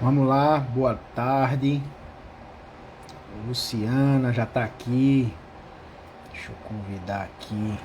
Vamos lá, boa tarde. Luciana já tá aqui. Deixa eu convidar aqui.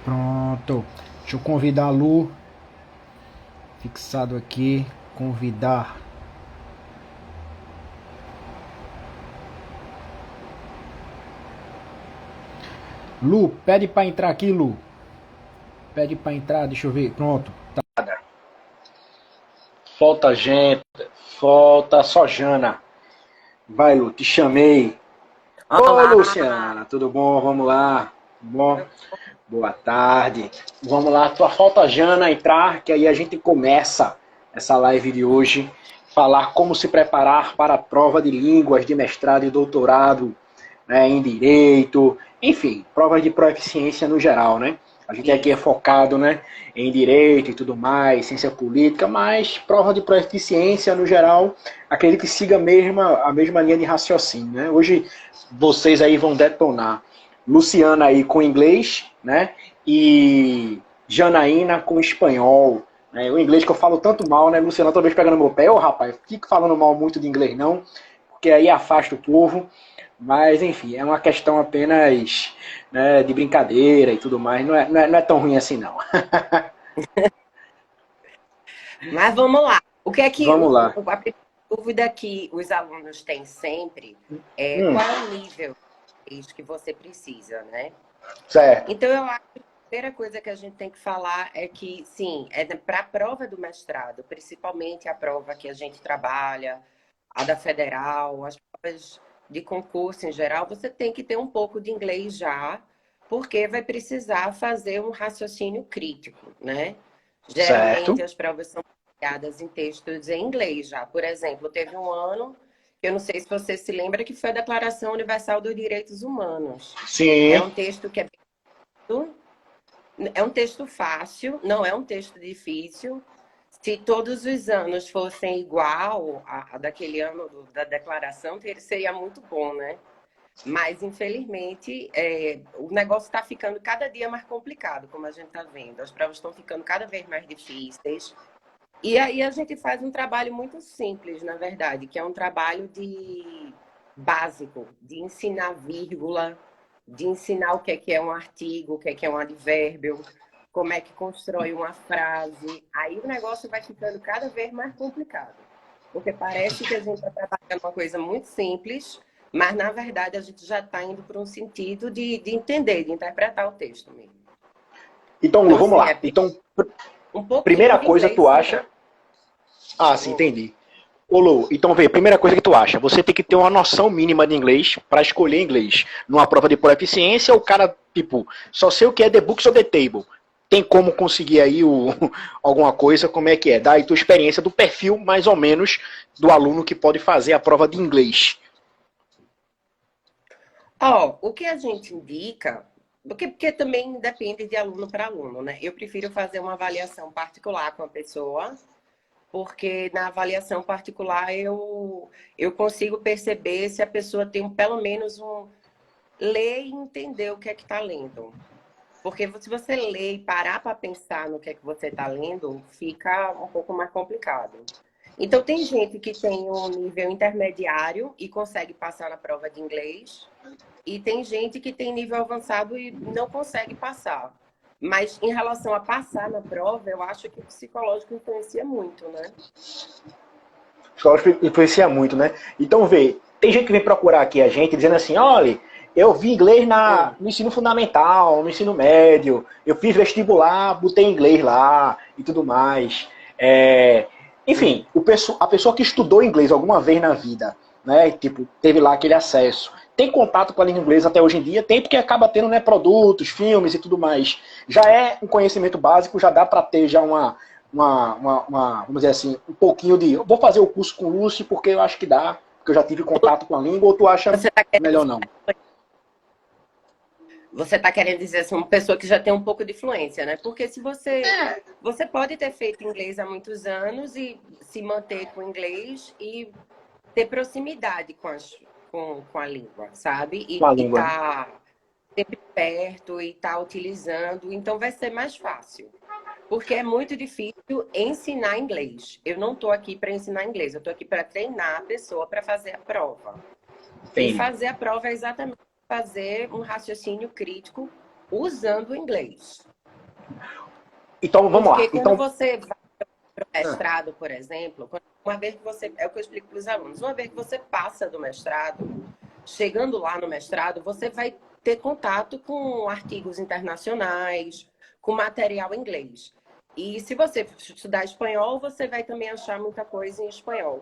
Pronto. Deixa eu convidar a Lu. Fixado aqui. Convidar. Lu, pede pra entrar aqui, Lu. Pede pra entrar, deixa eu ver. Pronto. Falta gente. Falta só Jana. Vai, Lu, te chamei. Oi, Olá, Luciana, tudo bom? Vamos lá. Tudo bom? tudo Boa tarde. Vamos lá, tua falta Jana entrar, que aí a gente começa essa live de hoje, falar como se preparar para a prova de línguas de mestrado e doutorado, né, em direito, enfim, provas de proficiência no geral, né? A gente aqui é isso. focado, né, em direito e tudo mais, ciência política, mas prova de proficiência no geral, acredito que siga a mesma linha de raciocínio, né? Hoje vocês aí vão detonar Luciana aí com inglês, né? E Janaína com espanhol. Né? O inglês que eu falo tanto mal, né? Luciana toda vez pegando no meu pé. Ô, rapaz, fique falando mal muito de inglês não, porque aí afasta o povo. Mas, enfim, é uma questão apenas, né, de brincadeira e tudo mais. Não é tão ruim assim, não. Mas vamos lá. O que é que Vamos lá. a primeira dúvida que os alunos têm sempre é Hum, qual é o nível que você precisa, né? certo. Então eu acho que a primeira coisa que a gente tem que falar é que, sim, é para a prova do mestrado, principalmente a prova que a gente trabalha, a da federal, as provas de concurso em geral, você tem que ter um pouco de inglês já, porque vai precisar fazer um raciocínio crítico, né? Geralmente Certo. as provas são baseadas em textos em inglês já. Por exemplo, teve um ano, que eu não sei se você se lembra, que foi a Declaração Universal dos Direitos Humanos. É Sim. um texto que é um texto fácil, não é um texto difícil. Se todos os anos fossem igual a daquele ano da declaração, seria muito bom, né? Mas, infelizmente, o negócio está ficando cada dia mais complicado, como a gente está vendo. As provas estão ficando cada vez mais difíceis. E aí a gente faz um trabalho muito simples, na verdade, que é um trabalho de básico, de ensinar vírgula, de ensinar o que é um artigo, o que é um advérbio, como é que constrói uma frase. Aí o negócio vai ficando cada vez mais complicado. Porque parece que a gente está trabalhando uma coisa muito simples, mas na verdade a gente já está indo para um sentido de entender, de interpretar o texto mesmo. Então, Lu, Então, vamos assim, lá. Então, um pouquinho primeira de coisa inglês tu só. acha... Ah, sim, entendi. Ô Lu, então vê, primeira coisa que tu acha, você tem que ter uma noção mínima de inglês para escolher inglês. Numa prova de proficiência, o cara, tipo, só sei o que é the books or the table. Tem como conseguir aí alguma coisa, como é que é? Dá aí tua experiência do perfil, mais ou menos, do aluno que pode fazer a prova de inglês. Ó, o que a gente indica, porque também depende de aluno para aluno, né? Eu prefiro fazer uma avaliação particular com a pessoa, porque na avaliação particular eu consigo perceber se a pessoa tem pelo menos ler e entender o que é que está lendo. Porque se você ler e parar para pensar no que é que você está lendo, fica um pouco mais complicado. Então, tem gente que tem um nível intermediário e consegue passar na prova de inglês, e tem gente que tem nível avançado e não consegue passar. Mas em relação a passar na prova, eu acho que o psicológico influencia muito, né? Psicológico influencia muito, né? Então vê, tem gente que vem procurar aqui a gente dizendo assim, olha, eu vi inglês Hum. no ensino fundamental, no ensino médio, eu fiz vestibular, botei inglês lá e tudo mais. Enfim, a pessoa que estudou inglês alguma vez na vida, né? Tipo, teve lá aquele acesso. Tem contato com a língua inglesa até hoje em dia? Tem, porque acaba tendo, né, produtos, filmes e tudo mais. Já é um conhecimento básico, já dá para ter já vamos dizer assim, um pouquinho de... Eu vou fazer o curso com o Lúcio porque eu acho que dá, porque eu já tive contato com a língua, ou tu acha Você está querendo melhor não? Você está querendo dizer assim, uma pessoa que já tem um pouco de fluência, né? Porque se você pode ter feito inglês há muitos anos e se manter com o inglês e ter proximidade com a língua, sabe? Com a E língua, né? tá sempre perto e tá utilizando, então vai ser mais fácil. Porque é muito difícil ensinar inglês. Eu não estou aqui para ensinar inglês, eu estou aqui para treinar a pessoa para fazer a prova. E Entendi. fazer a prova é exatamente fazer um raciocínio crítico usando o inglês. Então, vamos lá. Porque quando Então, você vai para o mestrado, por exemplo, uma vez que você, é o que eu explico para os alunos, uma vez que você passa do mestrado, chegando lá no mestrado, você vai ter contato com artigos internacionais, com material em inglês. E se você estudar espanhol, você vai também achar muita coisa em espanhol.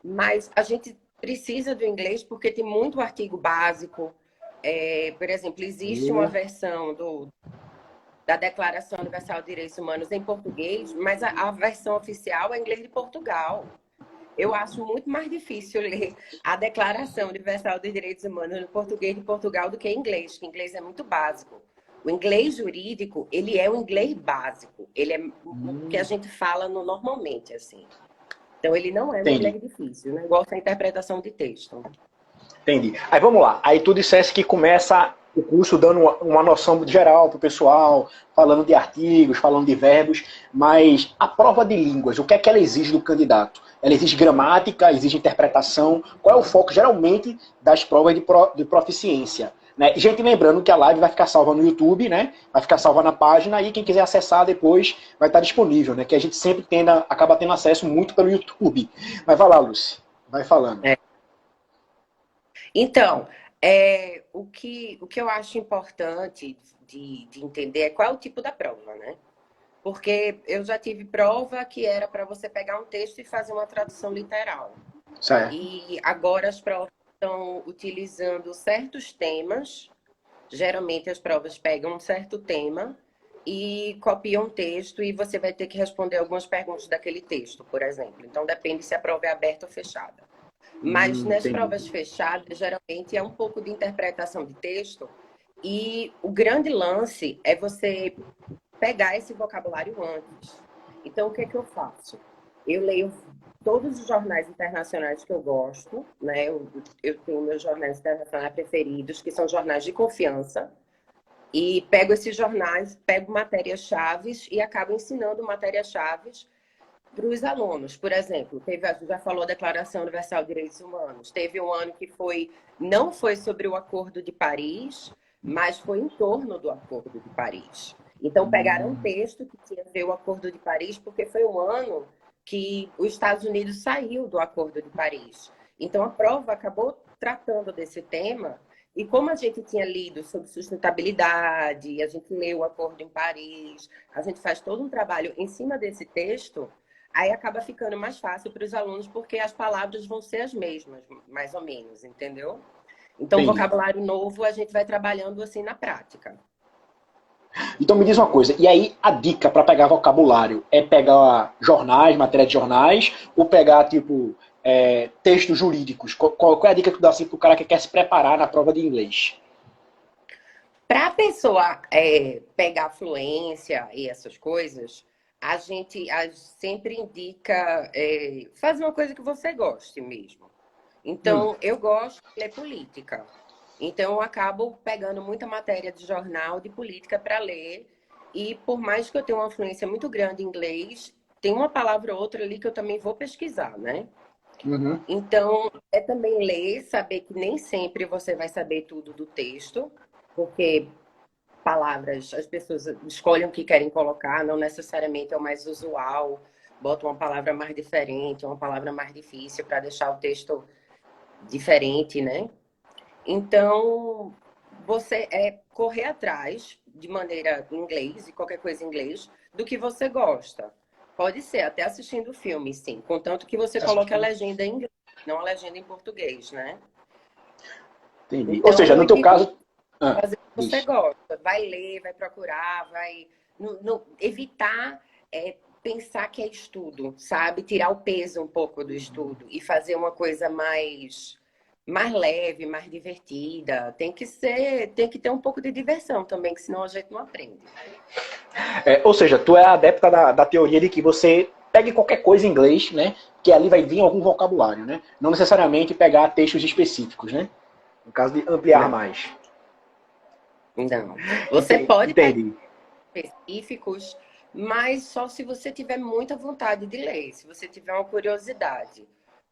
Mas a gente precisa do inglês porque tem muito artigo básico. Por exemplo, existe uma versão da Declaração Universal de Direitos Humanos em português, mas a versão oficial é inglês de Portugal. Eu acho muito mais difícil ler a Declaração Universal dos Direitos Humanos no português de Portugal do que em inglês, que inglês é muito básico. O inglês jurídico, ele é um inglês básico. Ele é o que a gente fala normalmente, assim. Então, ele não é um entendi. inglês difícil, né? Igual a interpretação de texto. Entendi. Aí vamos lá. Aí tu dissesse que começa o curso dando uma noção geral para o pessoal, falando de artigos, falando de verbos, mas a prova de línguas, o que é que ela exige do candidato? Ela exige gramática, exige interpretação? Qual é o foco, geralmente, das provas de proficiência? Né? E, gente, lembrando que a live vai ficar salva no YouTube, né? Vai ficar salva na página e quem quiser acessar depois vai estar disponível, né? Que a gente sempre acaba tendo acesso muito pelo YouTube. Mas vai lá, Lúcia. Vai falando. Então, o que eu acho importante de entender é qual é o tipo da prova, né? Porque eu já tive prova que era para você pegar um texto e fazer uma tradução literal. Certo. E agora as provas estão utilizando certos temas. Geralmente as provas pegam um certo tema e copiam um texto e você vai ter que responder algumas perguntas daquele texto, por exemplo. Então depende se a prova é aberta ou fechada. Mas nas Entendi. provas fechadas, geralmente é um pouco de interpretação de texto. E o grande lance é você pegar esse vocabulário antes. Então, o que é que eu faço? Eu leio todos os jornais internacionais que eu gosto, né? Eu tenho meus jornais internacionais preferidos, que são jornais de confiança, e pego esses jornais, pego matérias-chave e acabo ensinando matérias-chave para os alunos. Por exemplo, já falou a Declaração Universal de Direitos Humanos. Teve um ano que não foi sobre o Acordo de Paris, mas foi em torno do Acordo de Paris. Então, pegaram um texto que tinha a ver o Acordo de Paris, porque foi um ano que os Estados Unidos saiu do Acordo de Paris. Então, a prova acabou tratando desse tema. E como a gente tinha lido sobre sustentabilidade, a gente leu o Acordo em Paris, a gente faz todo um trabalho em cima desse texto, aí acaba ficando mais fácil para os alunos, porque as palavras vão ser as mesmas, mais ou menos, entendeu? Então, Entendi. vocabulário novo a gente vai trabalhando assim na prática. Então me diz uma coisa, e aí a dica para pegar vocabulário é pegar jornais, matéria de jornais, ou pegar, tipo, textos jurídicos? Qual é a dica que tu dá assim, para o cara que quer se preparar na prova de inglês? Para a pessoa pegar fluência e essas coisas, a gente sempre indica fazer uma coisa que você goste mesmo. Hum. Então, eu gosto de ler política. Então, eu acabo pegando muita matéria de jornal, de política para ler. E por mais que eu tenha uma fluência muito grande em inglês, tem uma palavra ou outra ali que eu também vou pesquisar, né? Uhum. Então, é também ler, saber que nem sempre você vai saber tudo do texto, porque palavras, as pessoas escolhem o que querem colocar, não necessariamente é o mais usual, botam uma palavra mais diferente, uma palavra mais difícil para deixar o texto diferente, né? Então, você correr atrás de maneira em inglês, e qualquer coisa em inglês, do que você gosta. Pode ser, até assistindo filme, sim, contanto que você coloque a legenda em inglês. não a legenda em português, né? Entendi. Ou Então, seja, no teu caso... fazer o que você Isso. gosta. Vai ler, vai procurar, vai... evitar pensar que é estudo, sabe? Tirar o peso um pouco do estudo e fazer uma coisa mais leve, mais divertida. Tem que ter um pouco de diversão também, que senão a gente não aprende. Ou seja, tu é adepta da teoria de que você pegue qualquer coisa em inglês, né? Que ali vai vir algum vocabulário, né? Não necessariamente pegar textos específicos, né? No caso de ampliar Não, mais. não. Você pode pegar Entendi. específicos, mas só se você tiver muita vontade de ler, se você tiver uma curiosidade.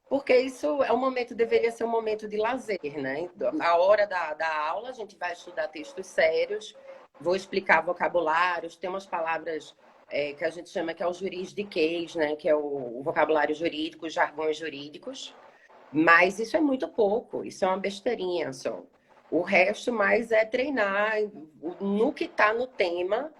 Porque isso é um momento, deveria ser um momento de lazer, né? A hora da aula, a gente vai estudar textos sérios, vou explicar vocabulários, tem umas palavras que a gente chama que é o juridiquês, né? Que é o vocabulário jurídico, os jargões jurídicos. Mas isso é muito pouco, isso é uma besteirinha só. O resto mais é treinar no que está no tema,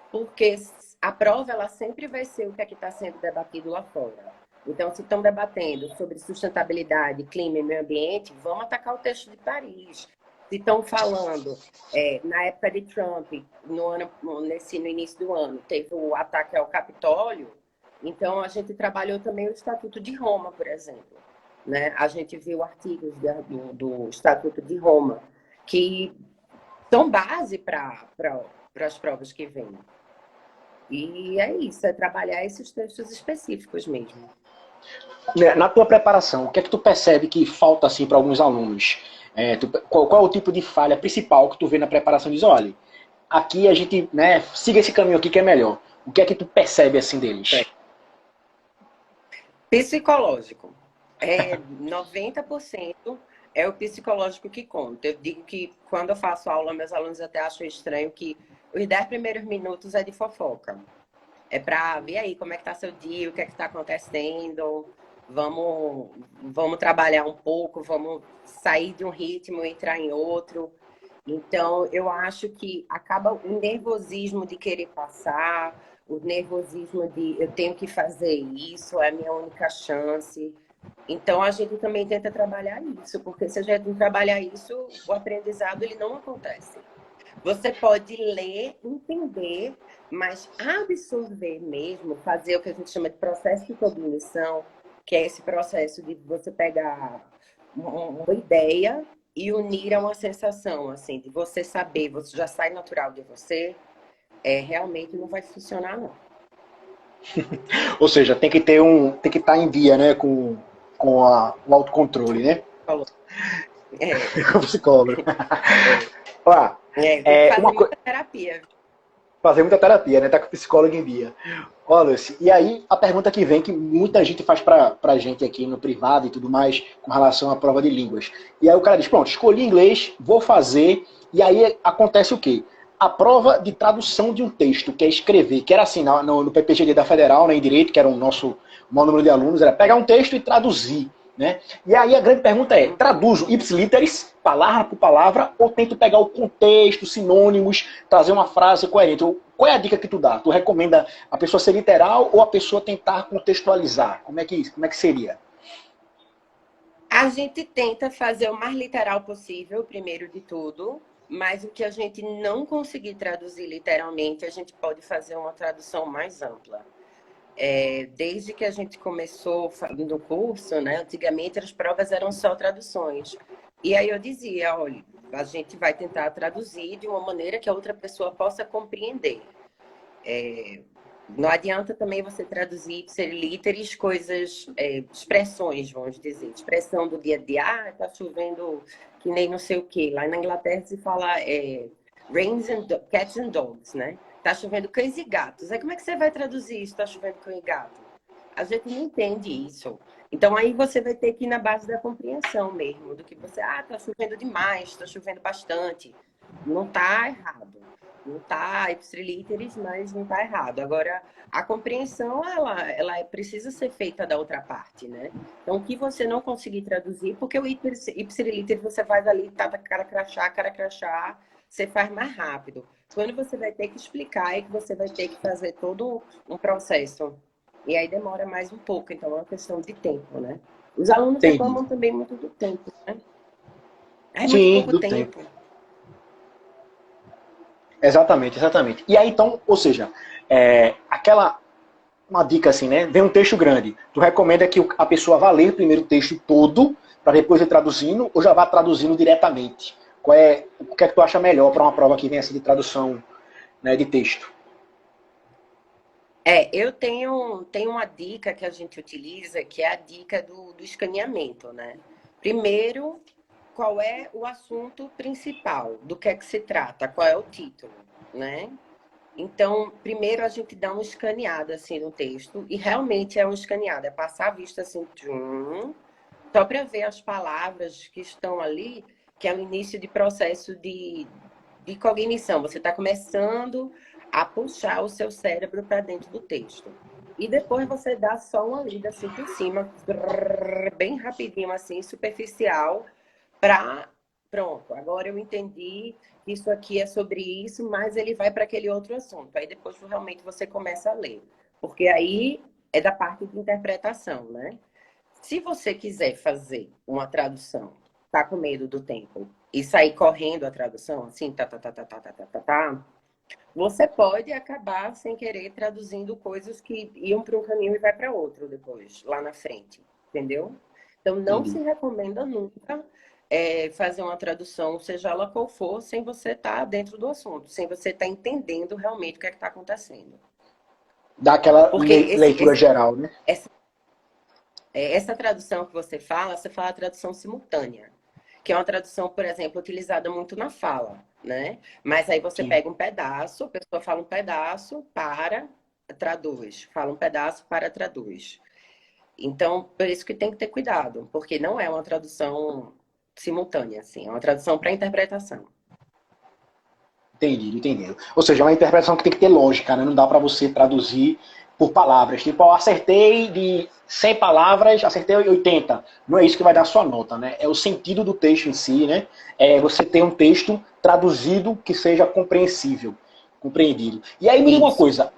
porque a prova ela sempre vai ser o que é que está sendo debatido lá fora. Então, se estão debatendo sobre sustentabilidade, clima e meio ambiente, vamos atacar o texto de Paris. Se estão falando, na época de Trump, no início do ano, teve o ataque ao Capitólio, então a gente trabalhou também o Estatuto de Roma, por exemplo. Né? A gente viu artigos do Estatuto de Roma, que são base para as provas que vêm. E é isso, é trabalhar esses textos específicos mesmo. Na tua preparação, o que é que tu percebe que falta assim para alguns alunos? Qual é o tipo de falha principal que tu vê na preparação? Diz, olha, aqui a gente, né, siga esse caminho aqui que é melhor. O que é que tu percebe assim deles? Psicológico. 90% é o psicológico que conta. Eu digo que quando eu faço aula, meus alunos até acham estranho que os 10 primeiros minutos é de fofoca. É para ver aí como é que tá seu dia, o que é que está acontecendo. Vamos trabalhar um pouco, vamos sair de um ritmo e entrar em outro. Então, eu acho que acaba o nervosismo de querer passar, o nervosismo de eu tenho que fazer isso, é a minha única chance. Então, a gente também tenta trabalhar isso, porque se a gente não trabalhar isso, o aprendizado ele não acontece. Você pode ler, entender, mas absorver mesmo, fazer o que a gente chama de processo de cognição, que é esse processo de você pegar uma ideia e unir a uma sensação, assim, de você saber, você já sai natural de você, realmente não vai funcionar, não. Ou seja, tem que estar em dia, né, o autocontrole, né? Falou. Com o psicólogo. Ó, Tem que fazer muita terapia. Fazer muita terapia, né? Tá com o psicólogo em dia. Olha, e aí a pergunta que vem, que muita gente faz pra gente aqui no privado e tudo mais, com relação à prova de línguas. E aí o cara diz, pronto, escolhi inglês, vou fazer, e aí acontece o quê? A prova de tradução de um texto, que é escrever, que era assim, no PPGD da Federal, né, em Direito, que era o maior número de alunos, era pegar um texto e traduzir. Né? E aí a grande pergunta é, traduzo ipsiliteris, palavra por palavra, ou tento pegar o contexto, sinônimos, trazer uma frase coerente? Qual é a dica que tu dá? Tu recomenda a pessoa ser literal ou a pessoa tentar contextualizar? Como é que seria? A gente tenta fazer o mais literal possível, primeiro de tudo, mas o que a gente não conseguir traduzir literalmente, a gente pode fazer uma tradução mais ampla. Desde que a gente começou no curso, né, antigamente as provas eram só traduções. E aí eu dizia, olha, a gente vai tentar traduzir de uma maneira que a outra pessoa possa compreender. Não adianta também você traduzir ipsiliteris coisas, expressões, vamos dizer. Expressão do dia a dia, tá chovendo que nem não sei o quê. Lá na Inglaterra se fala rains and cats and dogs, né? Tá chovendo cães e gatos. Aí como é que você vai traduzir isso, tá chovendo cão e gato? A gente não entende isso. Então aí você vai ter que ir na base da compreensão mesmo, do que você, tá chovendo demais, tá chovendo bastante. Não tá errado. Não tá ipsiliteris, mas não tá errado. Agora, a compreensão, ela precisa ser feita da outra parte, né? Então, o que você não conseguir traduzir, porque o ipsiliteris você faz ali, tá, cara crachá, você faz mais rápido. Quando você vai ter que explicar, é que você vai ter que fazer todo um processo. E aí demora mais um pouco, então é uma questão de tempo, né? Os alunos Entendi. reclamam também muito do tempo, né? É muito Sim, pouco do tempo. tempo. Exatamente, exatamente. E aí, então, ou seja, aquela uma dica assim, né? Vem um texto grande. Tu recomenda que a pessoa vá ler primeiro o texto todo, para depois ir traduzindo, ou já vá traduzindo diretamente? O que é que tu acha melhor para uma prova que vem assim de tradução, né, de texto? Eu tenho uma dica que a gente utiliza, que é a dica do escaneamento, né? Primeiro, qual é o assunto principal, do que é que se trata, qual é o título, né? Então, primeiro a gente dá uma escaneada assim no texto, e realmente é uma escaneada, é passar a vista assim, só para ver as palavras que estão ali, que é o início de processo de cognição. Você está começando a puxar o seu cérebro para dentro do texto. E depois você dá só uma lida assim por cima, bem rapidinho assim, superficial, para pronto, agora eu entendi que isso aqui é sobre isso, mas ele vai para aquele outro assunto. Aí depois realmente você começa a ler. Porque aí é da parte de interpretação, né? Se você quiser fazer uma tradução, tá com medo do tempo e sair correndo a tradução, assim, você pode acabar sem querer traduzindo coisas que iam para um caminho e vai para outro depois, lá na frente, entendeu? Então não se Entendi. recomenda nunca fazer uma tradução, seja ela qual for, sem você estar dentro do assunto, sem você estar entendendo realmente o que é que está acontecendo. Dá aquela Porque leitura geral, né? essa essa tradução que você fala a tradução simultânea, que é uma tradução, por exemplo, utilizada muito na fala, né? Mas aí você Sim. pega um pedaço, a pessoa fala um pedaço, para, traduz. Fala um pedaço, para, traduz. Então, por isso que tem que ter cuidado, porque não é uma tradução simultânea, assim, é uma tradução para interpretação. Entendido, entendido. Ou seja, é uma interpretação que tem que ter lógica, né? Não dá para você traduzir por palavras. Tipo, eu acertei de 100 palavras, acertei 80. Não é isso que vai dar a sua nota, né? É o sentido do texto em si, né? É você ter um texto traduzido que seja compreensível, compreendido. E aí me diga uma Isso. coisa,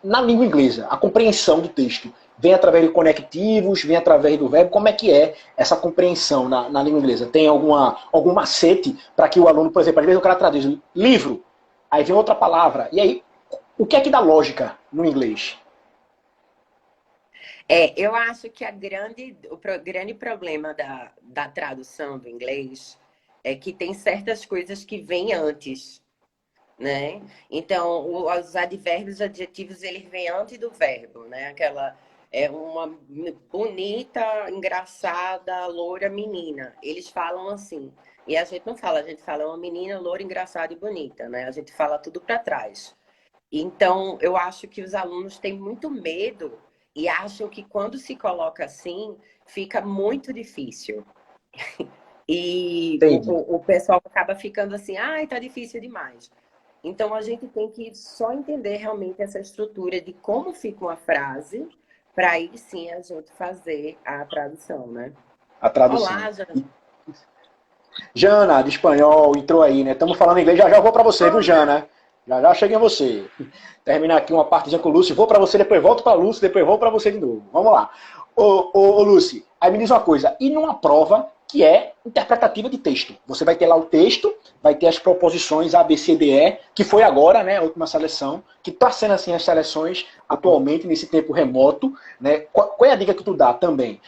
na língua inglesa, a compreensão do texto vem através de conectivos, vem através do verbo, como é que é essa compreensão na língua inglesa? Tem algum macete para que o aluno, por exemplo, às vezes o cara traduz livro, aí vem outra palavra, e aí o que é que dá lógica no inglês? Eu acho que grande problema da tradução do inglês é que tem certas coisas que vêm antes, né? Então, os advérbios, adjetivos, eles vêm antes do verbo, né? Aquela é uma bonita, engraçada, loura menina. Eles falam assim. E a gente não fala, a gente fala uma menina loura, engraçada e bonita, né? A gente fala tudo para trás. Então, eu acho que os alunos têm muito medo e acham que quando se coloca assim, fica muito difícil. E Entendi. o pessoal acaba ficando assim, ai, tá difícil demais. Então, a gente tem que só entender realmente essa estrutura de como fica uma frase, para aí sim a gente fazer a tradução, né? A tradução. Olá, Jana. E, Jana, de espanhol, entrou aí, né? Estamos falando inglês, já já eu vou para você, viu, Olá! Jana? Já já cheguei em você. Terminar aqui uma partezinha com o Lúcio, vou para você, depois volto para Lúcio, depois vou para você de novo. Vamos lá. Ô, Lúcio, aí me diz uma coisa, e numa prova que é interpretativa de texto? Você vai ter lá o texto, vai ter as proposições A, B, C, D, E, que foi agora, né, a última seleção, que está sendo assim as seleções atualmente, nesse tempo remoto, né? Qual é a dica que tu dá também?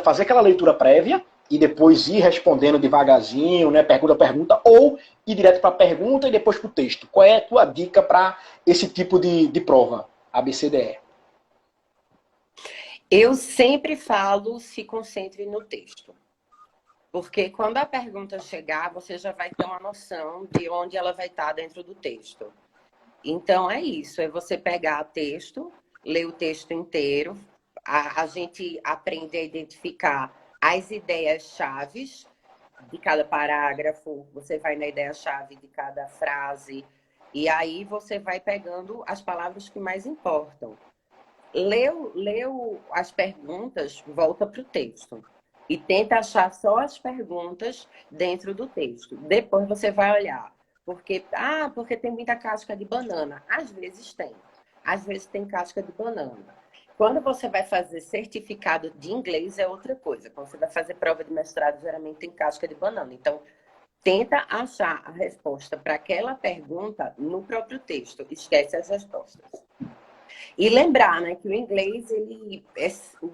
Fazer aquela leitura prévia, e depois ir respondendo devagarzinho, né, pergunta a pergunta, ou ir direto para a pergunta e depois para o texto. Qual é a tua dica para esse tipo de prova, ABCDE? Eu sempre falo, se concentre no texto. Porque quando a pergunta chegar, você já vai ter uma noção de onde ela vai estar dentro do texto. Então é isso, é você pegar o texto, ler o texto inteiro, a gente aprende a identificar as ideias-chaves de cada parágrafo, você vai na ideia-chave de cada frase, e aí você vai pegando as palavras que mais importam. Leu as perguntas, volta para o texto. E tenta achar só as perguntas dentro do texto. Depois você vai olhar. Porque tem muita casca de banana. Às vezes tem. Às vezes tem casca de banana. Quando você vai fazer certificado de inglês é outra coisa. Quando você vai fazer prova de mestrado, geralmente tem casca de banana. Então, tenta achar a resposta para aquela pergunta no próprio texto. Esquece as respostas. E lembrar, né, que o inglês,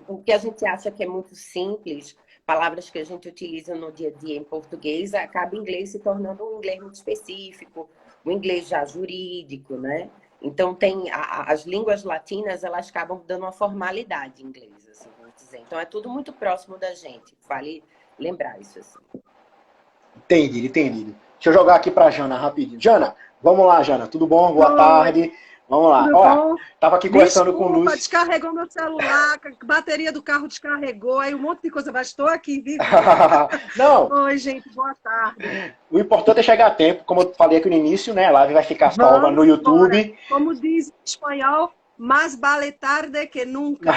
o que a gente acha que é muito simples, palavras que a gente utiliza no dia a dia em português, acaba em inglês se tornando um inglês muito específico, um inglês já jurídico, né? Então, as línguas latinas, elas acabam dando uma formalidade em inglês, assim, vamos dizer. Então, é tudo muito próximo da gente. Vale lembrar isso, assim. Entendido, entendido. Deixa eu jogar aqui para a Jana rapidinho. Jana, vamos lá, Jana. Tudo bom? Boa tarde. Vamos lá. Tudo Olha, bom? tava aqui conversando com o Desculpa, Lúcio. descarregou meu celular, a bateria do carro descarregou, aí um monte de coisa, mas estou aqui, viu? Não, Oi, gente, boa tarde. o importante é chegar a tempo, como eu falei aqui no início, né? A live vai ficar salva no YouTube. Embora. Como diz em espanhol, mais vale tarde que nunca.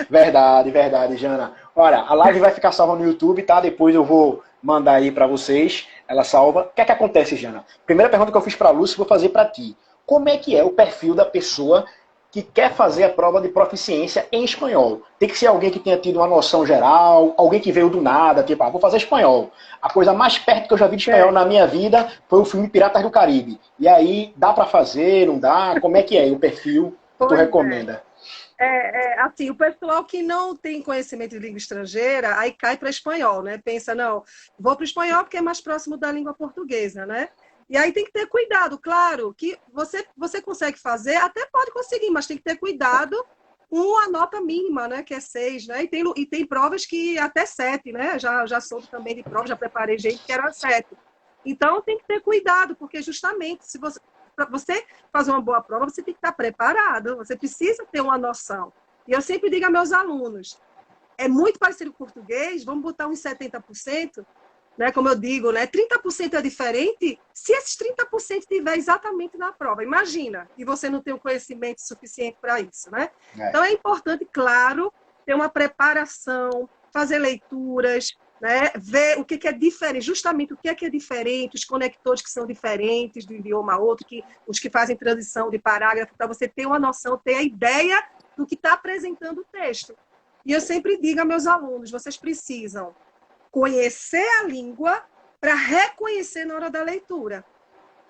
Verdade, verdade, Jana. Olha, a live vai ficar salva no YouTube, tá? Depois eu vou mandar aí para vocês. Ela salva. O que é que acontece, Jana? Primeira pergunta que eu fiz para a Lúcia, vou fazer para ti. Como é que é o perfil da pessoa que quer fazer a prova de proficiência em espanhol? Tem que ser alguém que tenha tido uma noção geral, alguém que veio do nada, tipo, vou fazer espanhol. A coisa mais perto que eu já vi de espanhol na minha vida foi o filme Piratas do Caribe. E aí, dá para fazer, não dá? Como é que é o perfil que tu recomenda? Assim, o pessoal que não tem conhecimento de língua estrangeira, aí cai para espanhol, né? Pensa, não, vou para o espanhol porque é mais próximo da língua portuguesa, né? E aí tem que ter cuidado, claro, que você consegue fazer, até pode conseguir, mas tem que ter cuidado com a nota mínima, né? Que é 6, né? E tem provas que até 7, né? Já soube também de provas, já preparei gente que era 7. Então tem que ter cuidado, porque justamente se você para você fazer uma boa prova, você tem que estar preparado, você precisa ter uma noção. E eu sempre digo a meus alunos, é muito parecido com o português, vamos botar uns 70%, né? Como eu digo, né? 30% é diferente, se esses 30% estiver exatamente na prova. Imagina, e você não tem o conhecimento suficiente para isso, né? Então é importante, claro, ter uma preparação, fazer leituras, né? Ver o que é diferente, justamente o que é diferente, os conectores que são diferentes de um idioma a outro, os que fazem transição de parágrafo, para você ter uma noção, ter a ideia do que está apresentando o texto. E eu sempre digo a meus alunos, vocês precisam conhecer a língua para reconhecer na hora da leitura.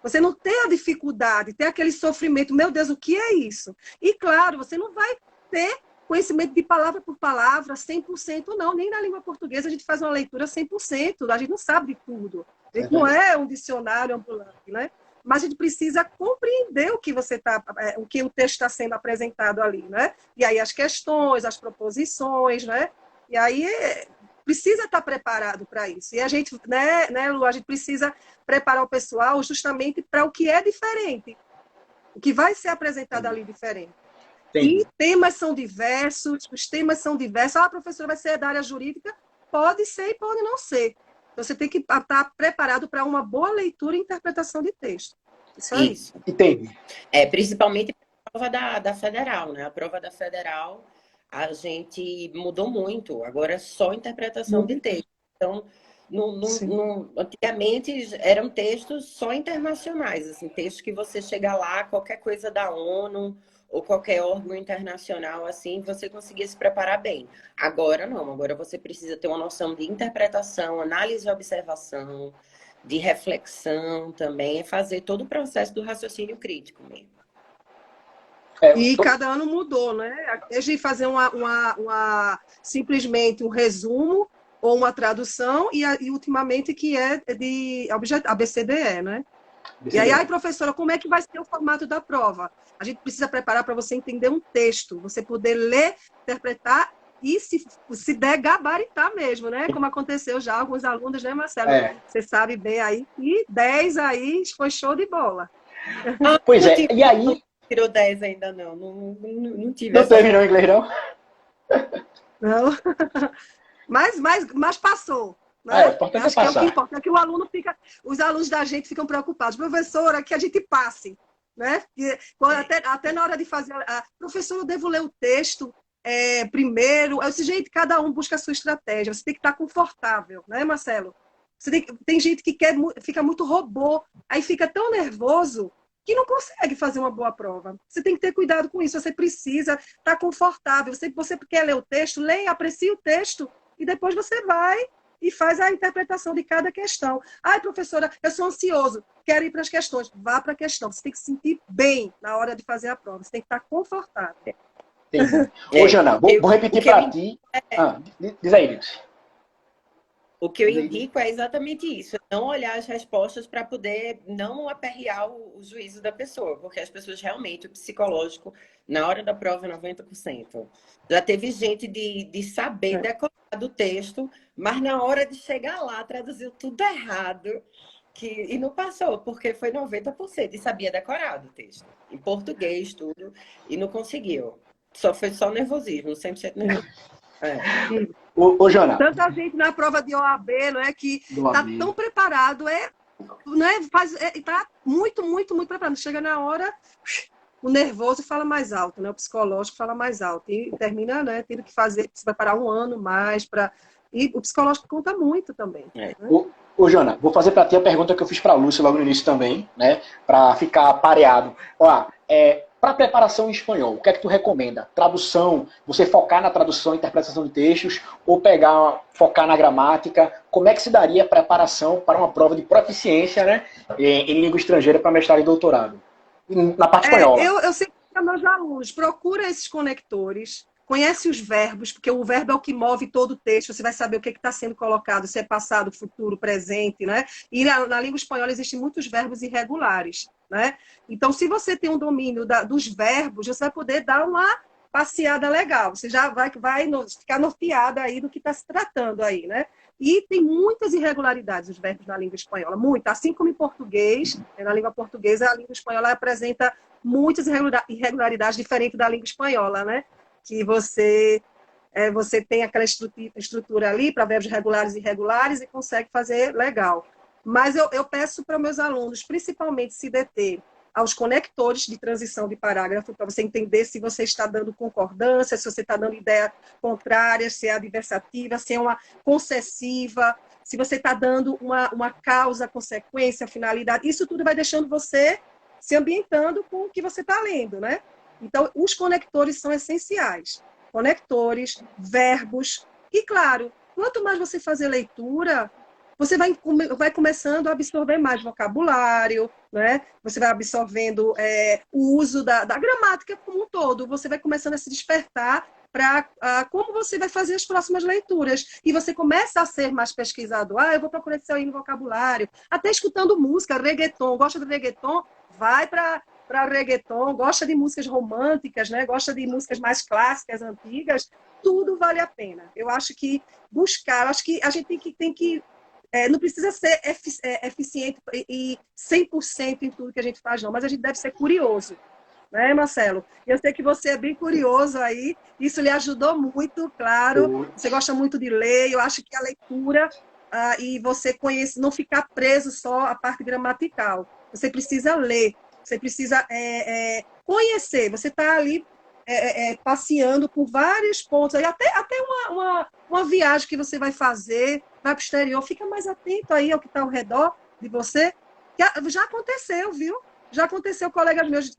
Você não tem a dificuldade, tem aquele sofrimento, meu Deus, o que é isso? E claro, você não vai ter conhecimento de palavra por palavra, 100% não, nem na língua portuguesa a gente faz uma leitura 100%, a gente não sabe de tudo. A gente não é um dicionário ambulante, né? Mas a gente precisa compreender o que o que o texto está sendo apresentado ali, né? E aí as questões, as proposições, né? E aí precisa estar preparado para isso. E a gente, né, Lu, a gente precisa preparar o pessoal justamente para o que é diferente, o que vai ser apresentado ali diferente. Entendi. E temas são diversos, os temas são diversos. A professora vai ser da área jurídica? Pode ser e pode não ser. Então, você tem que estar preparado para uma boa leitura e interpretação de texto. Isso. Entendi. Principalmente a prova da Federal, né? A prova da Federal, a gente mudou muito. Agora é só interpretação de texto. Então, antigamente eram textos só internacionais, assim, textos que você chega lá, qualquer coisa da ONU ou qualquer órgão internacional, assim, você conseguia se preparar bem. Agora não, agora você precisa ter uma noção de interpretação, análise e observação, de reflexão também, é fazer todo o processo do raciocínio crítico mesmo. E cada ano mudou, né? Desde fazer simplesmente um resumo ou uma tradução, e ultimamente que é de ABCDE, né? E aí, professora, como é que vai ser o formato da prova? A gente precisa preparar para você entender um texto, você poder ler, interpretar e, se der, gabaritar mesmo, né? Como aconteceu já alguns alunos, né, Marcelo? Você sabe bem aí, e 10 aí foi show de bola. Pois é, e aí... Não tirou 10 ainda não tive. Não teve não inglês, não? Não. Mas passou. Né? Acho que é o que importa, é que os alunos da gente ficam preocupados. Professora, que a gente passe. Né? Até na hora de fazer... Professora, eu devo ler o texto primeiro. Eu disse, gente, cada um busca a sua estratégia. Você tem que estar confortável, né, Marcelo? Tem gente que fica muito robô, aí fica tão nervoso que não consegue fazer uma boa prova. Você tem que ter cuidado com isso, você precisa estar confortável. Você quer ler o texto, leia, aprecie o texto, e depois você vai e faz a interpretação de cada questão. Ai, professora, eu sou ansioso, quero ir para as questões. Vá para a questão. Você tem que se sentir bem na hora de fazer a prova. Você tem que estar confortável. Entendi. Ô, Jana, vou repetir para ti. Diz aí, Liz. O que eu indico é exatamente isso, não olhar as respostas para poder não aperrear o juízo da pessoa, porque as pessoas realmente, o psicológico, na hora da prova é 90%. Já teve gente de saber decorar do texto, mas na hora de chegar lá, traduziu tudo errado e não passou, porque foi 90% e sabia decorar do texto. Em português, tudo, e não conseguiu. Foi só nervosismo, 100% nervosismo. Ô, Jana. Tanta gente na prova de OAB, não é, que está tão preparado, está muito, muito, muito preparado. Chega na hora, o nervoso fala mais alto, né? O psicológico fala mais alto. E termina, né, tendo que se preparar um ano mais para... E o psicológico conta muito também. Né? Ô, Jana, vou fazer para ti a pergunta que eu fiz para a Lúcia logo no início também, né? Para ficar pareado. Ó, para preparação em espanhol, o que é que tu recomenda? Tradução, você focar na tradução e interpretação de textos, ou focar na gramática? Como é que se daria a preparação para uma prova de proficiência, né, em língua estrangeira para mestrado e doutorado? Na parte espanhola. Eu sempre digo aos meus alunos, procura esses conectores, conhece os verbos, porque o verbo é o que move todo o texto, você vai saber o que está sendo colocado, se é passado, futuro, presente, né? E na língua espanhola existem muitos verbos irregulares, né? Então, se você tem um domínio dos verbos, você vai poder dar uma passeada legal, você já vai ficar norteada aí do que está se tratando aí, né? E tem muitas irregularidades os verbos na língua espanhola, muitas. Assim como em português, na língua portuguesa, a língua espanhola apresenta muitas irregularidades diferentes da língua espanhola, né? Que você tem aquela estrutura ali para verbos regulares e irregulares e consegue fazer legal. Mas eu peço para meus alunos, principalmente, se deter aos conectores de transição de parágrafo, para você entender se você está dando concordância, se você está dando ideia contrária, se é adversativa, se é uma concessiva, se você está dando uma causa, consequência, finalidade. Isso tudo vai deixando você se ambientando com o que você está lendo, né? Então, os conectores são essenciais. Conectores, verbos. E, claro, quanto mais você fazer leitura, você vai começando a absorver mais vocabulário, né? Você vai absorvendo o uso da gramática como um todo. Você vai começando a se despertar para como você vai fazer as próximas leituras. E você começa a ser mais pesquisador. Eu vou procurar isso aí no vocabulário. Até escutando música, reggaeton. Gosta de reggaeton? Vai para reggaeton, gosta de músicas românticas, né? Gosta de músicas mais clássicas, antigas, tudo vale a pena. Eu acho que acho que a gente tem que não precisa ser eficiente e 100% em tudo que a gente faz, não, mas a gente deve ser curioso, né, Marcelo? Eu sei que você é bem curioso aí, isso lhe ajudou muito, claro, você gosta muito de ler, eu acho que a leitura e você conhece, não ficar preso só à parte gramatical, você precisa ler, você precisa conhecer, você está ali passeando por vários pontos, aí até uma viagem que você vai fazer, vai para o exterior, fica mais atento aí ao que está ao redor de você. Já aconteceu, viu? Já aconteceu, colegas meus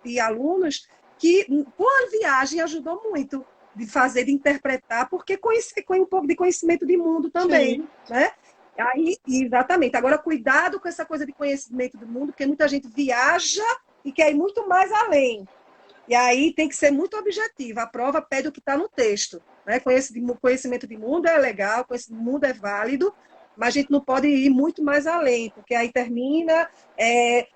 e alunos, que com a viagem ajudou muito de fazer, de interpretar, porque com um pouco de conhecimento de mundo também, sim, né? Aí, exatamente. Agora, cuidado com essa coisa de conhecimento do mundo, porque muita gente viaja e quer ir muito mais além. E aí tem que ser muito objetivo. A prova pede o que está no texto. Né? Conhecimento de mundo é legal, conhecimento de mundo é válido, mas a gente não pode ir muito mais além, porque aí termina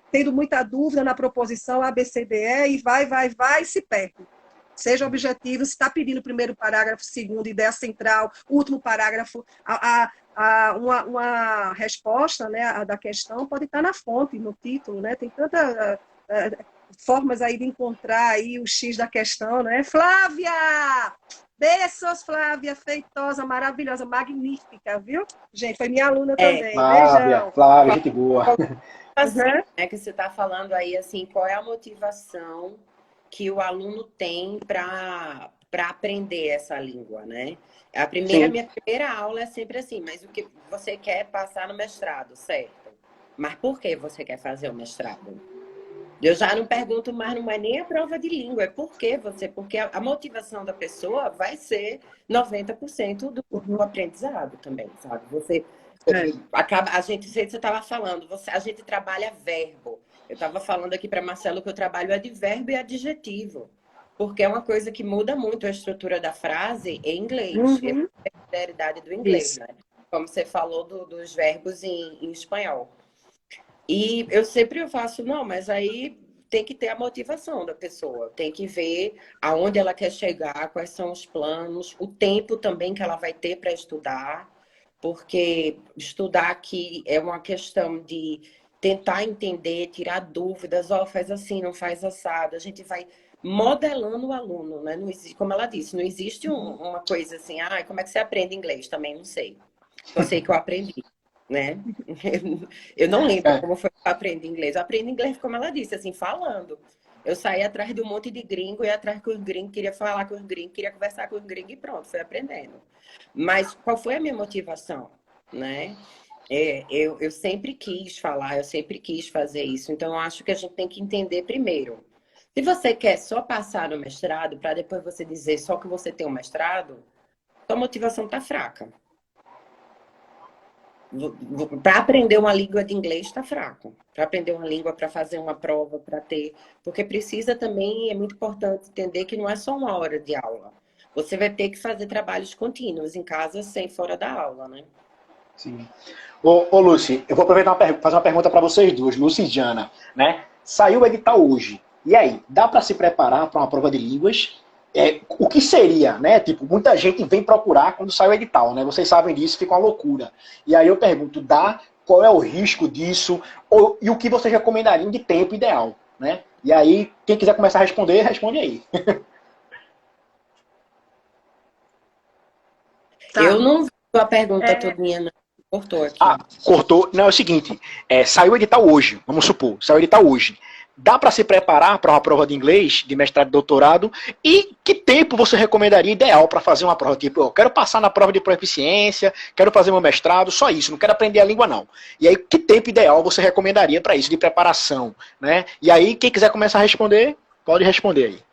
tendo muita dúvida na proposição A, B, C, D, E, e vai, e se perde. Seja objetivo, se está pedindo o primeiro parágrafo, segundo, ideia central, último parágrafo, uma resposta, né, da questão pode estar na fonte, no título, né? Tem tantas formas aí de encontrar aí o X da questão, né? Flávia! Beijos, Flávia, feitosa, maravilhosa, magnífica, viu? Gente, foi minha aluna também. Flávia, gente boa. Assim, que você está falando aí, assim, qual é a motivação que o aluno tem para aprender essa língua, né? Minha primeira aula é sempre assim, mas o que você quer passar no mestrado, certo? Mas por que você quer fazer o mestrado? Eu já não pergunto mais, não é nem a prova de língua, é por que você, porque a motivação da pessoa vai ser 90% do Uhum. aprendizado também, sabe? Você É. acaba, a gente, você estava falando, a gente trabalha verbo. Eu estava falando aqui para Marcelo que eu trabalho advérbio e adjetivo, porque é uma coisa que muda muito a estrutura da frase em inglês, é Uhum. a peculiaridade do inglês, Isso. né? Como você falou dos verbos em espanhol. E eu sempre faço, não, mas aí tem que ter a motivação da pessoa, tem que ver aonde ela quer chegar, quais são os planos, o tempo também que ela vai ter para estudar, porque estudar aqui é uma questão de tentar entender, tirar dúvidas, ó, faz assim, não faz assado, a gente vai modelando o aluno, né? Não existe, como ela disse, não existe uma coisa assim, ah, como é que você aprende inglês? Também não sei. Só sei que eu aprendi, né? Eu não lembro É, como foi que eu aprendi inglês. Eu aprendi inglês, como ela disse, assim, falando. Eu saí atrás de um monte de gringo, ia atrás com os gringos, queria falar com os gringos, queria conversar com os gringos e pronto, fui aprendendo. Mas qual foi a minha motivação, né? Eu sempre quis falar, eu sempre quis fazer isso. Então, eu acho que a gente tem que entender primeiro. Se você quer só passar no mestrado, para depois você dizer só que você tem um mestrado, sua motivação está fraca. Para aprender uma língua de inglês está fraco. Para aprender uma língua, para fazer uma prova, para ter. Porque precisa também, é muito importante entender que não é só uma hora de aula. Você vai ter que fazer trabalhos contínuos em casa, sem fora da aula, né? sim. Ô Lucy, eu vou aproveitar fazer uma pergunta para vocês duas, Lucy e Diana, né? Saiu o edital hoje. E aí, dá para se preparar para uma prova de línguas? O que seria, né? Tipo, muita gente vem procurar quando sai o edital, né? Vocês sabem disso, fica uma loucura. E aí eu pergunto, dá? Qual é o risco disso? E o que vocês recomendariam de tempo ideal, né? E aí, quem quiser começar a responder, responde aí. Eu Tá. não vi a pergunta É, todinha, não. Cortou Ah, aqui. cortou. Não, é o seguinte, saiu o edital hoje, vamos supor, saiu o edital hoje. Dá para se preparar para uma prova de inglês, de mestrado e doutorado? E que tempo você recomendaria ideal para fazer uma prova? Tipo, eu quero passar na prova de proficiência, quero fazer meu mestrado, só isso, não quero aprender a língua não. E aí, que tempo ideal você recomendaria para isso, de preparação? Né? E aí, quem quiser começar a responder, pode responder aí.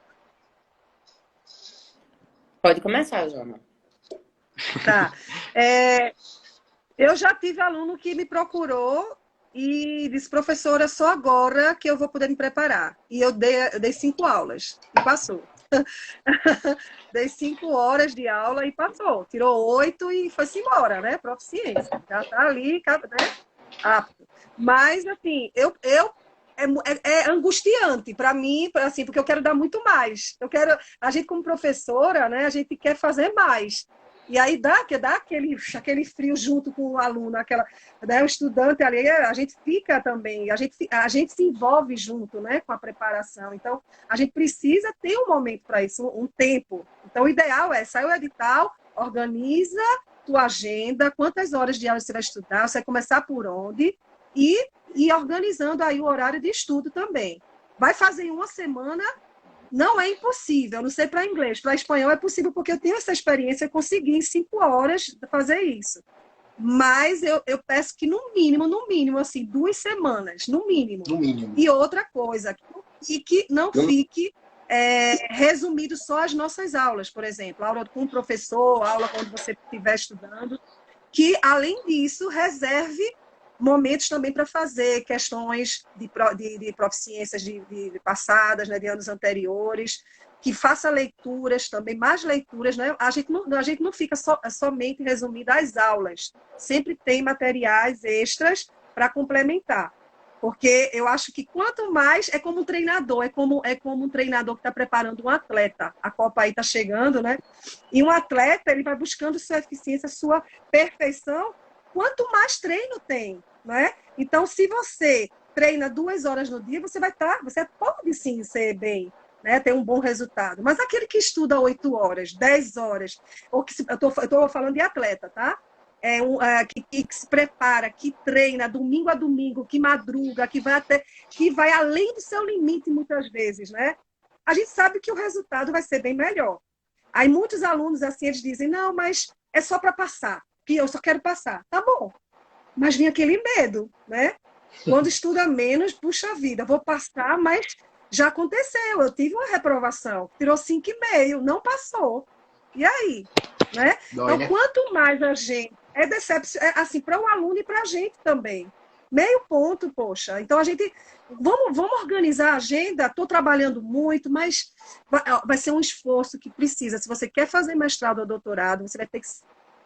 Pode começar, Jana. tá. É, eu já tive aluno que me procurou e disse, professora, só agora que eu vou poder me preparar. E eu dei 5 aulas e passou. Dei 5 horas de aula e passou. Tirou 8 e foi-se embora, né? Proficiência. Já está ali, né? Apto. Mas, assim, é angustiante para mim, assim, porque eu quero dar muito mais. A gente como professora, né? A gente quer fazer mais. E aí dá aquele frio junto com o aluno, né, o estudante ali, a gente fica também, a gente se envolve junto, né, com a preparação. Então, a gente precisa ter um momento para isso, um tempo. Então, o ideal é sair o edital, organiza tua agenda, quantas horas de aula você vai estudar, você vai começar por onde, e organizando aí o horário de estudo também. Vai fazer em uma semana. Não é impossível, não sei para inglês, para espanhol é possível porque eu tenho essa experiência, eu consegui em 5 horas fazer isso. Mas eu peço que no mínimo, assim, 2 semanas, no mínimo. No mínimo. E outra coisa, que não fique resumido só as nossas aulas, por exemplo, aula com o professor, aula quando você estiver estudando, que além disso reserve momentos também para fazer questões de proficiências de passadas, né, de anos anteriores, que faça leituras também, mais leituras, né? A gente não fica somente resumida às aulas, sempre tem materiais extras para complementar. Porque eu acho que quanto mais é como um treinador, é como um treinador que está preparando um atleta. A Copa aí está chegando, né? E um atleta, ele vai buscando sua eficiência, sua perfeição, quanto mais treino tem, né? Então, se você treina 2 horas no dia, você pode sim ser bem, né? Ter um bom resultado. Mas aquele que estuda 8 horas, 10 horas, ou que eu estou falando de atleta, tá? Que se prepara, que treina domingo a domingo, que madruga, que vai além do seu limite muitas vezes, né? A gente sabe que o resultado vai ser bem melhor. Aí muitos alunos assim eles dizem: "Não, mas é só para passar, que eu só quero passar". Tá bom. Mas vem aquele medo, né? Quando estuda menos, puxa vida, vou passar, mas já aconteceu. Eu tive uma reprovação, tirou 5,5, não passou. E aí? Né? Dói, Então, né? quanto mais a gente. É decepção, assim, para o aluno e para a gente também. Meio ponto, poxa. Então, a gente. Vamos organizar a agenda. Estou trabalhando muito, mas vai ser um esforço que precisa. Se você quer fazer mestrado ou doutorado, você vai ter que se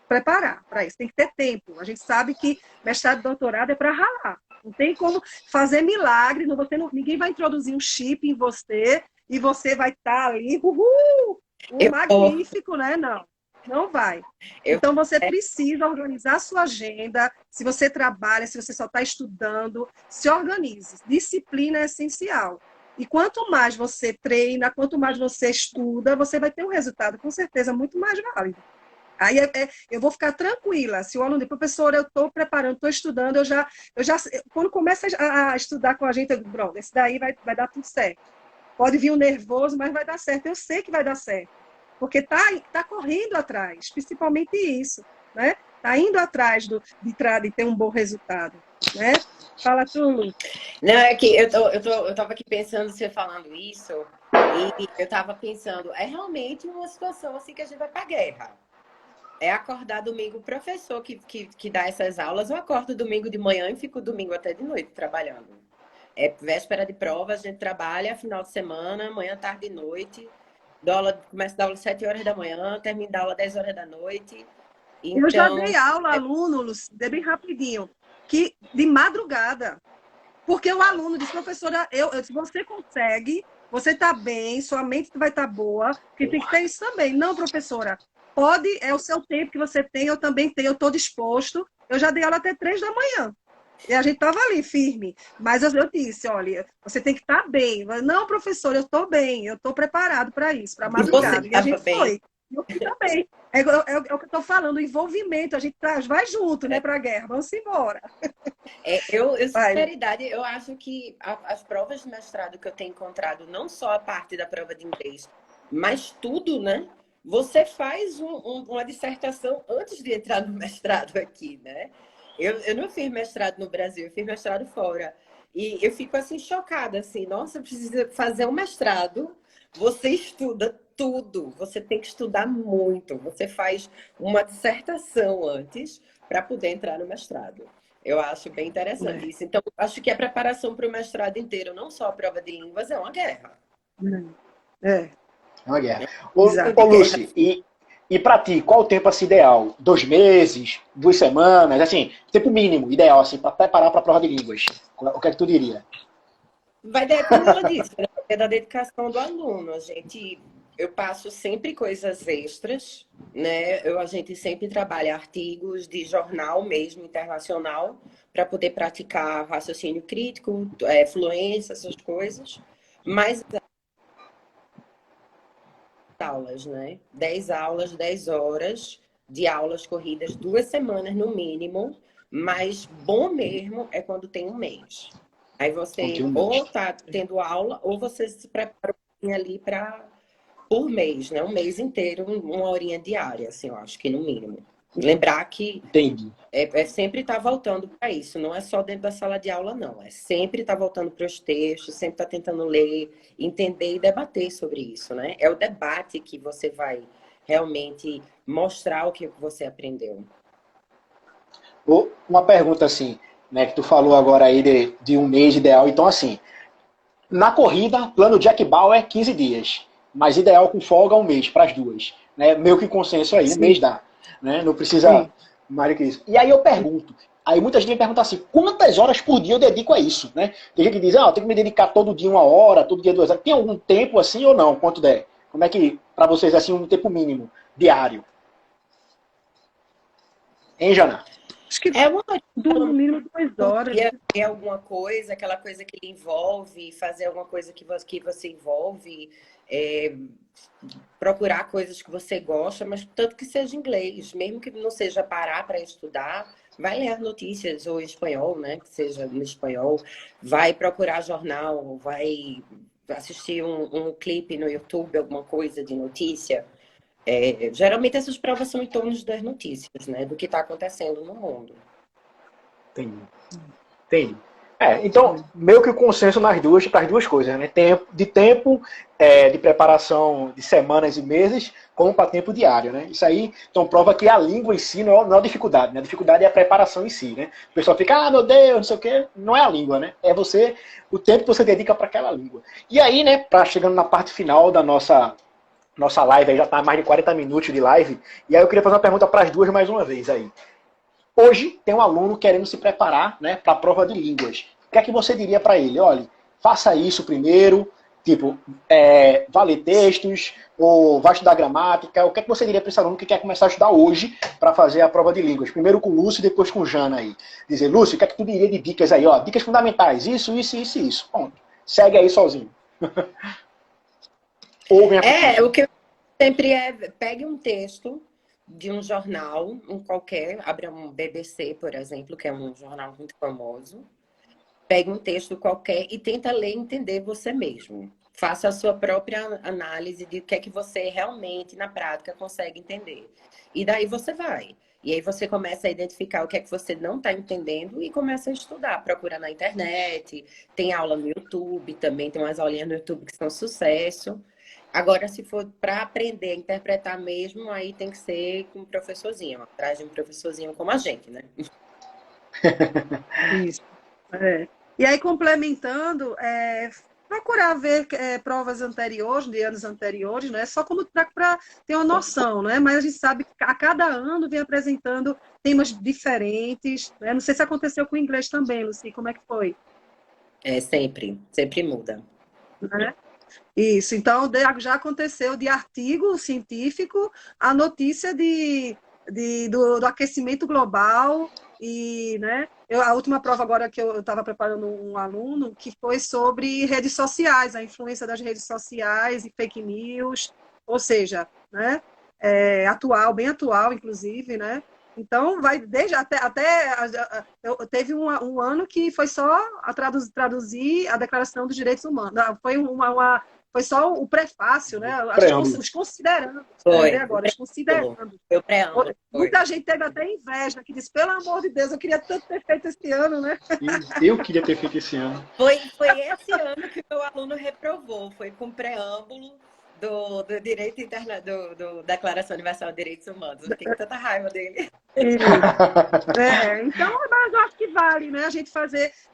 preparar para isso. Tem que ter tempo. A gente sabe que mestrado e doutorado é para ralar. Não tem como fazer milagre. Ninguém vai introduzir um chip em você e você vai estar ali, o Eu, magnífico, né? Não, não vai. eu, Então, você precisa organizar a sua agenda. Se você trabalha, se você só está estudando, se organize. Disciplina é essencial. E quanto mais você treina, quanto mais você estuda, você vai ter um resultado, com certeza, muito mais válido. Aí eu vou ficar tranquila. Se o aluno diz, professor, eu estou preparando, estou estudando, quando começa a estudar com a gente, eu digo, pronto, esse daí vai dar tudo certo. Pode vir um nervoso, mas vai dar certo. Eu sei que vai dar certo. Porque tá correndo atrás, principalmente isso, né? Tá indo atrás de ter um bom resultado, né? Fala tu, Lu. não, é que eu tava aqui pensando, você falando isso, e eu tava pensando, é realmente uma situação assim que a gente vai pra guerra. É acordar domingo, o professor que dá essas aulas, eu acordo domingo de manhã e fico domingo até de noite trabalhando. É véspera de prova, a gente trabalha final de semana, manhã, tarde e noite. Começo a dar aula às 7 horas da manhã, termino da aula às 10 horas da noite. Eu já Então, dei aula, aluno, bem rapidinho, que de madrugada. Porque o aluno disse, professora, eu disse, você consegue, você está bem, sua mente vai estar boa, porque tem que ter isso também. Não, professora, pode, é o seu tempo que você tem, eu também tenho, eu estou disposto. Eu já dei aula até 3 da manhã. E a gente estava ali, firme. Mas eu disse, olha, você tem que estar bem. Não, professor, eu estou bem, eu estou preparado para isso, para a e você madrugada. E a estava gente bem. foi. E eu fui também. É o que eu estou falando, o envolvimento. A gente vai junto, né, para a guerra. Vamos embora. Vai. Sinceridade, eu acho que as provas de mestrado que eu tenho encontrado, não só a parte da prova de inglês, mas tudo, né? Você faz uma dissertação antes de entrar no mestrado aqui, né? Eu não fiz mestrado no Brasil, eu fiz mestrado fora. E eu fico assim chocada, assim, nossa, precisa fazer um mestrado. Você estuda tudo, você tem que estudar muito. Você faz uma dissertação antes para poder entrar no mestrado. Eu acho bem interessante isso. Então, acho que a preparação para o mestrado inteiro, não só a prova de línguas, é uma guerra. É, É uma guerra. exato. Ô Lucy, e para ti, qual o tempo assim, ideal? 2 meses? 2 semanas? Assim, tempo mínimo, ideal, assim, para preparar para a prova de línguas. O que é que tu diria? Vai dar, como ela disse, né? É da dedicação do aluno. Eu passo sempre coisas extras, né? A gente sempre trabalha artigos de jornal mesmo, internacional, para poder praticar raciocínio crítico, fluência, essas coisas. Mas aulas, né? 10 aulas, 10 horas de aulas corridas, 2 semanas no mínimo, mas bom mesmo é quando tem um mês. Aí você ou tá tendo aula, ou você se prepara ali por mês, né? Um mês inteiro, uma horinha diária, assim, eu acho que no mínimo. Lembrar que Entendi. sempre estar voltando para isso, não é só dentro da sala de aula, não. É sempre estar voltando para os textos, sempre estar tentando ler, entender e debater sobre isso, né? É o debate que você vai realmente mostrar o que você aprendeu. Uma pergunta assim, né, que tu falou agora aí de um mês ideal. Então, assim, na corrida, plano Jack Bauer é 15 dias, mas ideal com folga 1 mês para as duas. Né? Meio que consenso aí, 1 mês dá. Né? Não precisa Sim. mais do que isso. E aí eu pergunto, aí muita gente me pergunta assim, quantas horas por dia eu dedico a isso? Né? Tem gente que diz, eu tenho que me dedicar todo dia 1 hora, todo dia 2 horas. Tem algum tempo assim ou não? Quanto der? Como é que, para vocês, assim, um tempo mínimo, diário? Hein, Jana? Acho que É uma no mínimo 2 horas. é alguma coisa, aquela coisa que lhe envolve, fazer alguma coisa que você envolve, procurar coisas que você gosta, mas tanto que seja inglês, mesmo que não seja parar para estudar, vai ler as notícias ou em espanhol, né? Que seja no espanhol, vai procurar jornal, vai assistir um clipe no YouTube, alguma coisa de notícia. Geralmente essas provas são em torno das notícias, né? Do que está acontecendo no mundo. Entendi. Entendi. Então, meio que o consenso para as duas coisas, né? Tempo de preparação de semanas e meses, como para tempo diário, né? Isso aí, então, prova que a língua em si não é a dificuldade, né? A dificuldade é a preparação em si, né? O pessoal fica, meu Deus, não sei o quê. Não é a língua, né? É o tempo que você dedica para aquela língua. E aí, né, chegando na parte final da nossa live, aí já está mais de 40 minutos de live, e aí eu queria fazer uma pergunta para as duas mais uma vez aí. Hoje tem um aluno querendo se preparar, né, para a prova de línguas. O que é que você diria para ele? Olha, faça isso primeiro, tipo, vale textos, ou vai estudar gramática. O que é que você diria para esse aluno que quer começar a estudar hoje para fazer a prova de línguas? Primeiro com o Lúcio e depois com o Jana aí. Dizer, Lúcio, o que é que tu diria de dicas aí? Ó, dicas fundamentais, isso, isso, isso e isso. Ponto. Segue aí sozinho. O que eu sempre pegue um texto de um jornal, qualquer, abra um BBC, por exemplo, que é um jornal muito famoso, pegue um texto qualquer e tenta ler e entender você mesmo. Faça a sua própria análise de o que é que você realmente, na prática, consegue entender. E daí você vai. E aí você começa a identificar o que é que você não está entendendo e começa a estudar, procura na internet, tem aula no YouTube também, tem umas aulinhas no YouTube que são sucesso. Agora, se for para aprender a interpretar mesmo, aí tem que ser com um professorzinho, atrás de um professorzinho como a gente, né? Isso. E aí, complementando, procurar ver provas anteriores, de anos anteriores, né? Só como para ter uma noção, né? Mas a gente sabe que a cada ano vem apresentando temas diferentes, né? Não sei se aconteceu com o inglês também, Lucy, como é que foi? Sempre muda. Né? Isso, então já aconteceu de artigo científico a notícia do aquecimento global e, né, a última prova agora que eu estava preparando um aluno que foi sobre redes sociais, a influência das redes sociais e fake news, ou seja, né, atual, bem atual, inclusive, né, então vai desde teve um ano que foi só traduzir a Declaração dos Direitos Humanos, não, foi só o prefácio, né? Os considerando. Foi. Agora, os considerando. Foi o preâmbulo. Muita gente teve até inveja, que disse, pelo amor de Deus, eu queria tanto ter feito esse ano, né? Eu queria ter feito esse ano. Foi esse ano que o meu aluno reprovou. Foi com o preâmbulo do direito interno, do Declaração Universal de Direitos Humanos. Eu tenho tanta raiva dele. Então, mas eu acho que vale, né? A gente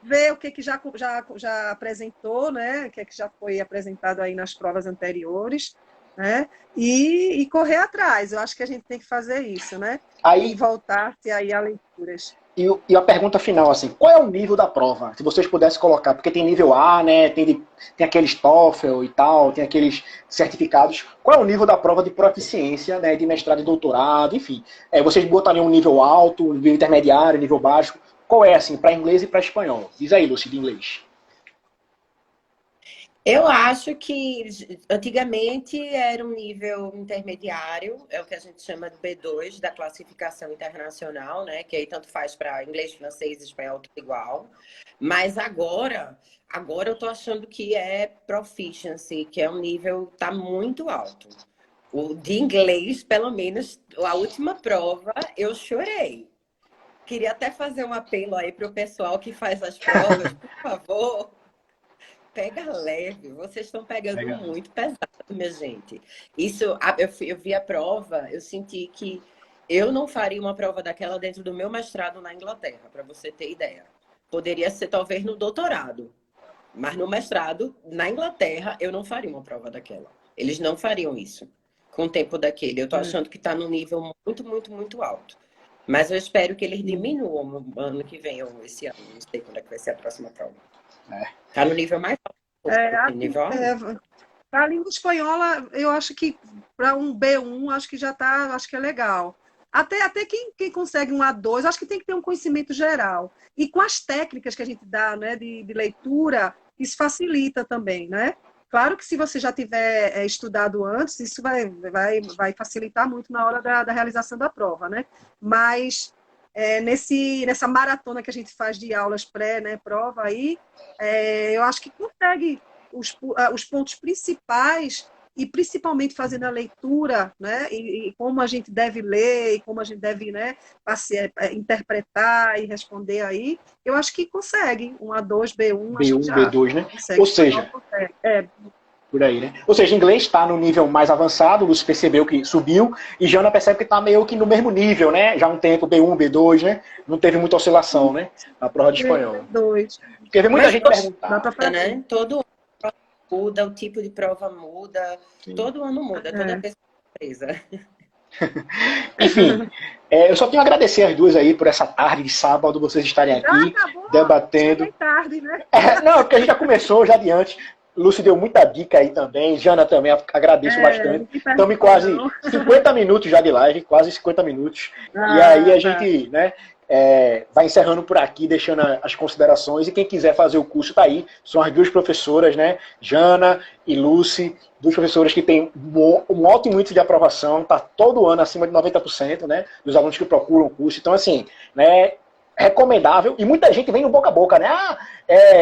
ver o que já apresentou, né? O que já foi apresentado aí nas provas anteriores, né? E correr atrás. Eu acho que a gente tem que fazer isso, né? E voltar-se aí a leituras. E a pergunta final, assim, qual é o nível da prova? Se vocês pudessem colocar, porque tem nível A, né? Tem aqueles TOEFL e tal, tem aqueles certificados. Qual é o nível da prova de proficiência, né? De mestrado e doutorado, enfim. Vocês botariam um nível alto, nível intermediário, nível baixo. Qual é, assim, para inglês e para espanhol? Diz aí, Lúcia, de inglês. Eu acho que antigamente era um nível intermediário, é o que a gente chama de B2 da classificação internacional, né? Que aí tanto faz para inglês, francês, espanhol, tudo igual. Mas agora eu tô achando que é proficiency, que é um nível tá muito alto. O de inglês, pelo menos, a última prova, eu chorei. Queria até fazer um apelo aí para o pessoal que faz as provas, por favor. Pega leve, vocês estão pegando muito pesado, minha gente. Eu vi a prova, eu senti que eu não faria uma prova daquela dentro do meu mestrado na Inglaterra, para você ter ideia. Poderia ser talvez no doutorado, mas no mestrado, na Inglaterra, eu não faria uma prova daquela. Eles não fariam isso com o tempo daquele. Eu estou achando que está num nível muito, muito, muito alto. Mas eu espero que eles diminuam no ano que vem, ou esse ano. Não sei quando é que vai ser a próxima prova. Está no nível mais alto. Para a língua espanhola, eu acho que para um B1, acho que já está, acho que é legal. Até quem consegue um A2, acho que tem que ter um conhecimento geral. E com as técnicas que a gente dá, né, de leitura, isso facilita também, né? Claro que se você já tiver estudado antes, isso vai facilitar muito na hora da realização da prova, né? Mas nessa maratona que a gente faz de aulas pré, né, prova aí, eu acho que consegue os pontos principais e principalmente fazendo a leitura, né? E como a gente deve ler, e como a gente deve, né, interpretar e responder aí, eu acho que consegue. Um A2, B1, acho que B1, já B2, né? consegue. Ou seja, Consegue. É, por aí, né? Ou seja, inglês está no nível mais avançado, o Lúcio percebeu que subiu, e Jana percebe que está meio que no mesmo nível, né? Já há um tempo, B1, B2, né? Não teve muita oscilação, né? Na prova de espanhol. B2. Porque vem muita Mas gente Dá perguntar. para fazer. né? Todo ano muda, o tipo de prova muda, Sim. todo ano muda, toda pessoa é presa. Enfim, eu só tenho a agradecer as duas aí por essa tarde de sábado, vocês estarem aqui Acabou, debatendo. cheguei tarde, né? Não, porque a gente já começou já adiante. Lúcio deu muita dica aí também, Jana também, agradeço bastante. Estamos em quase 50 minutos já de live, quase 50 minutos. E aí a gente, né, vai encerrando por aqui, deixando as considerações. E quem quiser fazer o curso tá aí, são as duas professoras, né, Jana e Lucy, duas professoras que têm um ótimo índice de aprovação, tá todo ano acima de 90%, né, dos alunos que procuram o curso. Então, assim, né, recomendável, e muita gente vem no boca a boca, né?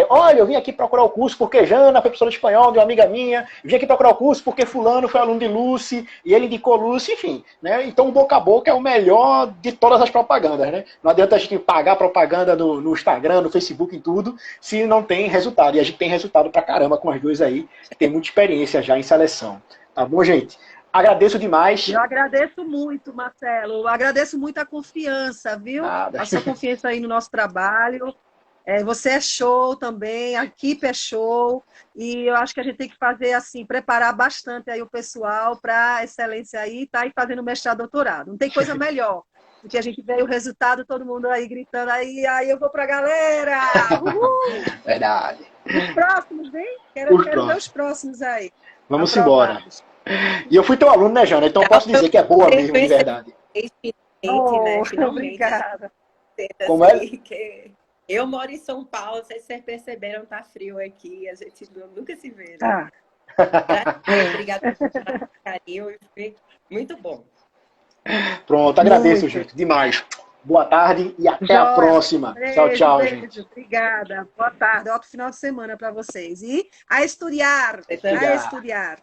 Olha, eu vim aqui procurar o curso porque Jana foi professora de espanhol de uma amiga minha, vim aqui procurar o curso porque fulano foi aluno de Lucy, e ele indicou Lucy, enfim, né? Então o boca a boca é o melhor de todas as propagandas, né? Não adianta a gente pagar propaganda no Instagram, no Facebook, em tudo, se não tem resultado, e a gente tem resultado pra caramba com as duas aí, tem muita experiência já em seleção. Tá bom, gente? Agradeço demais. Eu agradeço muito, Marcelo. Eu agradeço muito a confiança, viu? Nada. A sua confiança aí no nosso trabalho. Você é show também, a equipe é show. E eu acho que a gente tem que fazer assim, preparar bastante aí o pessoal para a excelência aí, tá aí fazendo mestrado, doutorado. Não tem coisa melhor do que a gente ver o resultado, todo mundo aí gritando, aí eu vou para a galera! Uhul! Verdade. Os próximos, hein? Quero ver os próximos aí. Vamos aprovados. embora. E eu fui teu aluno, né, Jana? Então eu posso dizer que é boa mesmo, de verdade. Finalmente, né? Finalmente. Obrigada. Como é? Que eu moro em São Paulo, não sei se vocês perceberam, tá frio aqui, a gente nunca se vê. Né? Ah. Obrigada pelo carinho, foi muito bom. Pronto, agradeço, gente, demais. Boa tarde e até a próxima. Beijo, Tchau, beijo. gente. Obrigada. Boa tarde. Ótimo final de semana para vocês. E a estudar. A estudar.